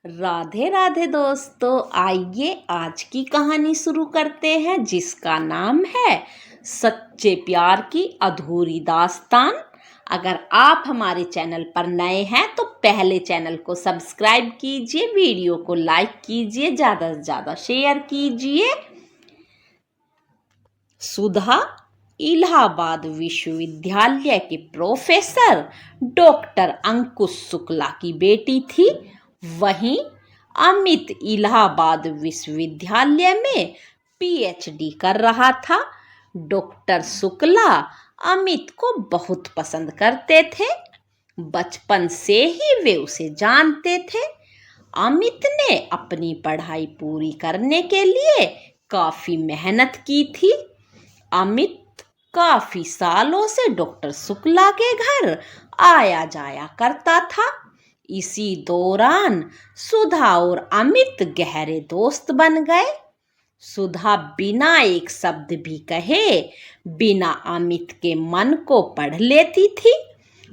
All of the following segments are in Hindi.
राधे राधे दोस्तों, आइए आज की कहानी शुरू करते हैं जिसका नाम है सच्चे प्यार की अधूरी दास्तान। अगर आप हमारे चैनल पर नए हैं तो पहले चैनल को सब्सक्राइब कीजिए, वीडियो को लाइक कीजिए, ज़्यादा से ज़्यादा शेयर कीजिए। सुधा इलाहाबाद विश्वविद्यालय के प्रोफेसर डॉक्टर अंकुश शुक्ला की बेटी थी। वहीं अमित इलाहाबाद विश्वविद्यालय में पीएचडी कर रहा था। डॉक्टर शुक्ला अमित को बहुत पसंद करते थे। बचपन से ही वे उसे जानते थे। अमित ने अपनी पढ़ाई पूरी करने के लिए काफी मेहनत की थी। अमित काफी सालों से डॉक्टर शुक्ला के घर आया जाया करता था। इसी दौरान सुधा और अमित गहरे दोस्त बन गए। सुधा बिना एक शब्द भी कहे बिना अमित के मन को पढ़ लेती थी।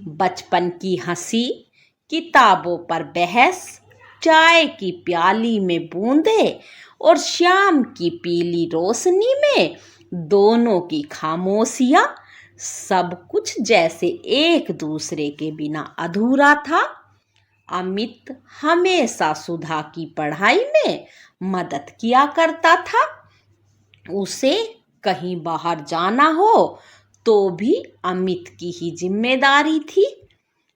बचपन की हंसी, किताबों पर बहस, चाय की प्याली में बूंदे और शाम की पीली रोशनी में दोनों की खामोशियां, सब कुछ जैसे एक दूसरे के बिना अधूरा था। अमित हमेशा सुधा की पढ़ाई में मदद किया करता था। उसे कहीं बाहर जाना हो तो भी अमित की ही जिम्मेदारी थी।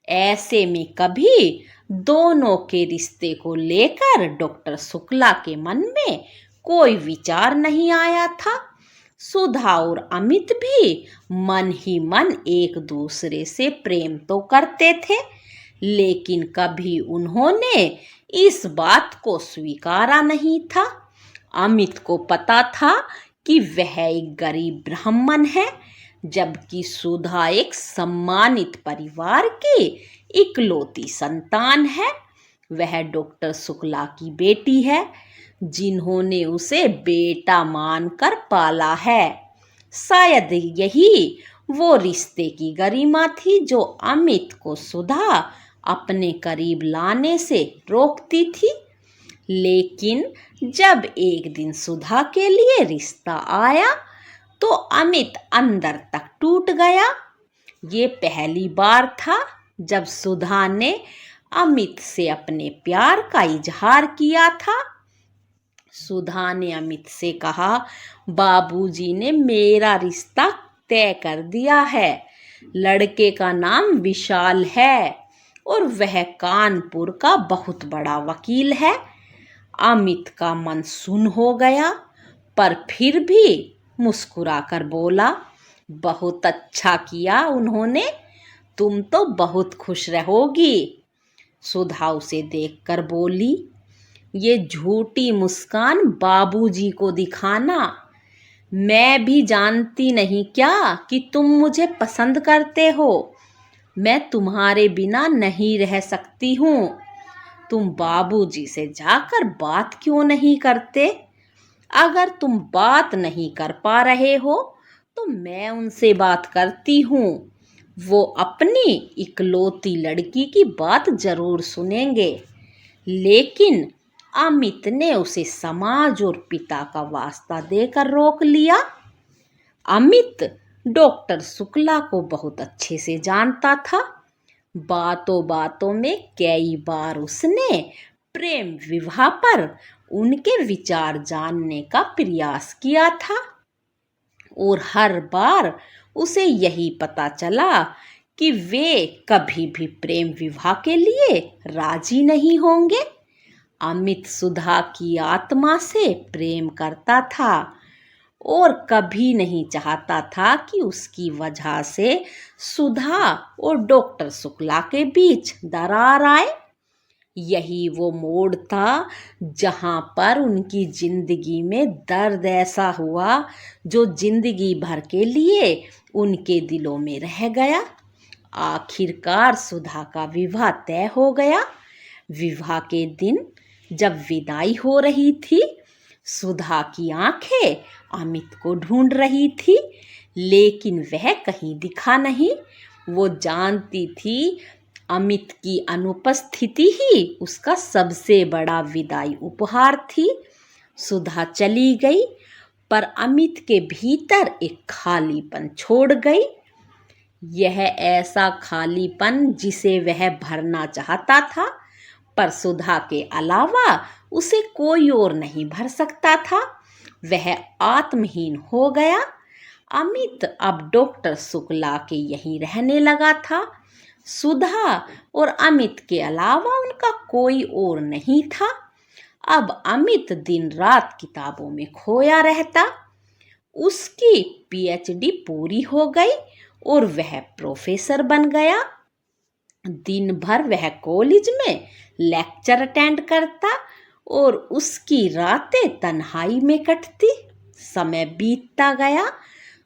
ऐसे में कभी दोनों के रिश्ते को लेकर डॉक्टर शुक्ला के मन में कोई विचार नहीं आया था। सुधा और अमित भी मन ही मन एक दूसरे से प्रेम तो करते थे, लेकिन कभी उन्होंने इस बात को स्वीकारा नहीं था। अमित को पता था कि वह एक गरीब ब्राह्मण है, जबकि सुधा एक सम्मानित परिवार की इकलौती संतान है। वह डॉक्टर शुक्ला की बेटी है, जिन्होंने उसे बेटा मानकर पाला है। शायद यही वो रिश्ते की गरिमा थी जो अमित को सुधा अपने करीब लाने से रोकती थी। लेकिन जब एक दिन सुधा के लिए रिश्ता आया तो अमित अंदर तक टूट गया। ये पहली बार था जब सुधा ने अमित से अपने प्यार का इजहार किया था। सुधा ने अमित से कहा, बाबूजी ने मेरा रिश्ता तय कर दिया है। लड़के का नाम विशाल है और वह कानपुर का बहुत बड़ा वकील है। अमित का मन सुन्न हो गया, पर फिर भी मुस्कुराकर बोला, बहुत अच्छा किया उन्होंने, तुम तो बहुत खुश रहोगी। सुधा उसे देखकर बोली, ये झूठी मुस्कान बाबूजी को दिखाना। मैं भी जानती नहीं क्या कि तुम मुझे पसंद करते हो। मैं तुम्हारे बिना नहीं रह सकती हूँ। तुम बाबूजी से जाकर बात क्यों नहीं करते? अगर तुम बात नहीं कर पा रहे हो तो मैं उनसे बात करती हूँ। वो अपनी इकलौती लड़की की बात जरूर सुनेंगे। लेकिन अमित ने उसे समाज और पिता का वास्ता देकर रोक लिया। अमित डॉक्टर शुक्ला को बहुत अच्छे से जानता था। बातों बातों में कई बार उसने प्रेम विवाह पर उनके विचार जानने का प्रयास किया था और हर बार उसे यही पता चला कि वे कभी भी प्रेम विवाह के लिए राजी नहीं होंगे। अमित सुधा की आत्मा से प्रेम करता था और कभी नहीं चाहता था कि उसकी वजह से सुधा और डॉक्टर शुक्ला के बीच दरार आए। यही वो मोड़ था जहां पर उनकी जिंदगी में दर्द ऐसा हुआ जो जिंदगी भर के लिए उनके दिलों में रह गया। आखिरकार सुधा का विवाह तय हो गया। विवाह के दिन जब विदाई हो रही थी, सुधा की आंखें अमित को ढूंढ रही थी, लेकिन वह कहीं दिखा नहीं। वो जानती थी अमित की अनुपस्थिति ही उसका सबसे बड़ा विदाई उपहार थी। सुधा चली गई, पर अमित के भीतर एक खालीपन छोड़ गई। यह ऐसा खालीपन जिसे वह भरना चाहता था, पर सुधा के अलावा उसे कोई और नहीं भर सकता था। वह आत्महीन हो गया। अमित अब डॉक्टर शुक्ला के यहीं रहने लगा था। सुधा और अमित के अलावा उनका कोई और नहीं था। अब अमित दिन रात किताबों में खोया रहता। उसकी पीएचडी पूरी हो गई और वह प्रोफेसर बन गया। दिन भर वह कॉलेज में लेक्चर अटेंड करता और उसकी रातें तन्हाई में कटती। समय बीतता गया।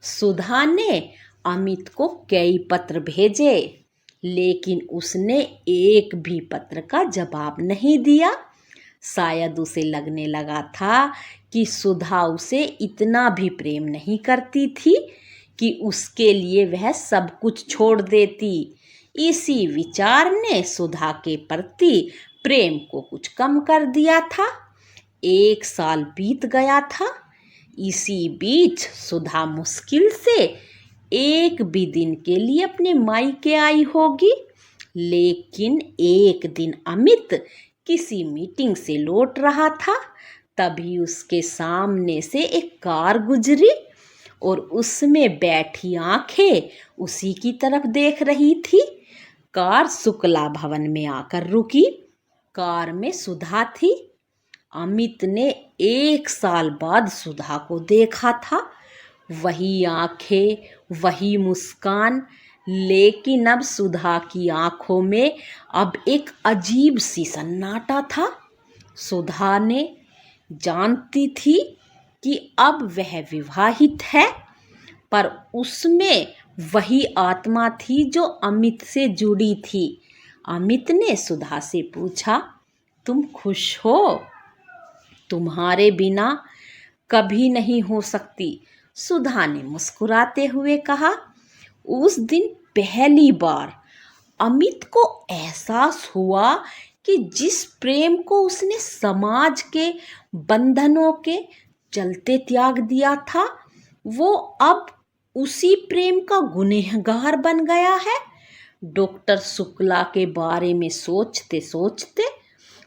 सुधा ने अमित को कई पत्र भेजे, लेकिन उसने एक भी पत्र का जवाब नहीं दिया। शायद उसे लगने लगा था कि सुधा उसे इतना भी प्रेम नहीं करती थी कि उसके लिए वह सब कुछ छोड़ देती। इसी विचार ने सुधा के प्रति प्रेम को कुछ कम कर दिया था। 1 साल बीत गया था। इसी बीच सुधा मुश्किल से एक भी दिन के लिए अपने मायके आई होगी। लेकिन एक दिन अमित किसी मीटिंग से लौट रहा था, तभी उसके सामने से एक कार गुजरी और उसमें बैठी आंखें उसी की तरफ देख रही थी। कार शुक्ला भवन में आकर रुकी। कार में सुधा थी। अमित ने 1 साल बाद सुधा को देखा था। वही आंखें, वही मुस्कान, लेकिन अब सुधा की आंखों में अब एक अजीब सी सन्नाटा था। सुधा ने जानती थी कि अब वह विवाहित है, पर उसमें वही आत्मा थी जो अमित से जुड़ी थी। अमित ने सुधा से पूछा, तुम खुश हो? तुम्हारे बिना कभी नहीं हो सकती। सुधा ने मुस्कुराते हुए कहा। उस दिन पहली बार अमित को एहसास हुआ कि जिस प्रेम को उसने समाज के बंधनों के चलते त्याग दिया था, वो अब उसी प्रेम का गुनहगार बन गया है। डॉक्टर शुक्ला के बारे में सोचते सोचते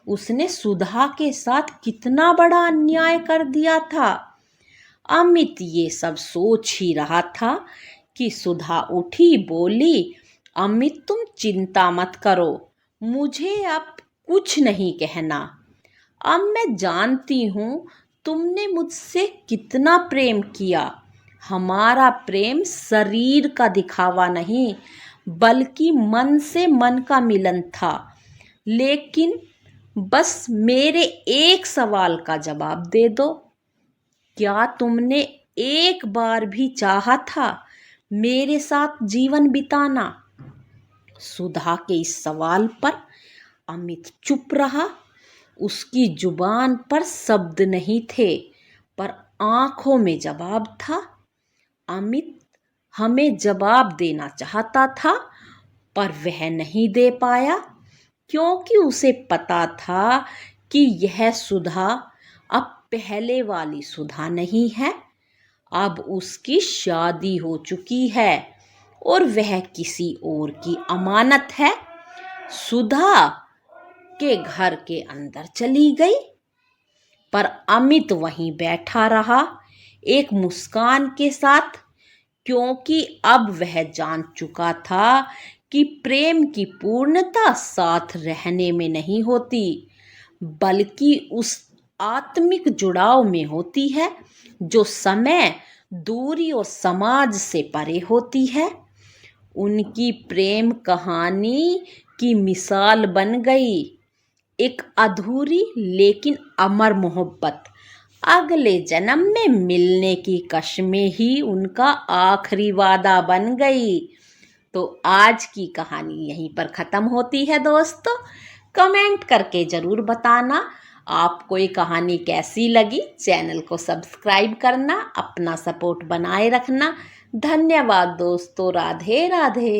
उसने सुधा के साथ कितना बड़ा अन्याय कर दिया था। अमित ये सब सोच ही रहा था कि सुधा उठी, बोली, अमित तुम चिंता मत करो, मुझे अब कुछ नहीं कहना। अब मैं जानती हूँ तुमने मुझसे कितना प्रेम किया। हमारा प्रेम शरीर का दिखावा नहीं, बल्कि मन से मन का मिलन था। लेकिन बस मेरे एक सवाल का जवाब दे दो, क्या तुमने एक बार भी चाहा था मेरे साथ जीवन बिताना? सुधा के इस सवाल पर अमित चुप रहा। उसकी जुबान पर शब्द नहीं थे, पर आंखों में जवाब था। अमित हमें जवाब देना चाहता था, पर वह नहीं दे पाया, क्योंकि उसे पता था कि यह सुधा अब पहले वाली सुधा नहीं है। अब उसकी शादी हो चुकी है और वह किसी और की अमानत है। सुधा के घर के अंदर चली गई, पर अमित वहीं बैठा रहा, एक मुस्कान के साथ, क्योंकि अब वह जान चुका था कि प्रेम की पूर्णता साथ रहने में नहीं होती, बल्कि उस आत्मिक जुड़ाव में होती है जो समय, दूरी और समाज से परे होती है। उनकी प्रेम कहानी की मिसाल बन गई एक अधूरी लेकिन अमर मोहब्बत। अगले जन्म में मिलने की कस्में ही उनका आखिरी वादा बन गई। तो आज की कहानी यहीं पर ख़त्म होती है दोस्तों। कमेंट करके ज़रूर बताना आपको ये कहानी कैसी लगी। चैनल को सब्सक्राइब करना, अपना सपोर्ट बनाए रखना। धन्यवाद दोस्तों। राधे राधे।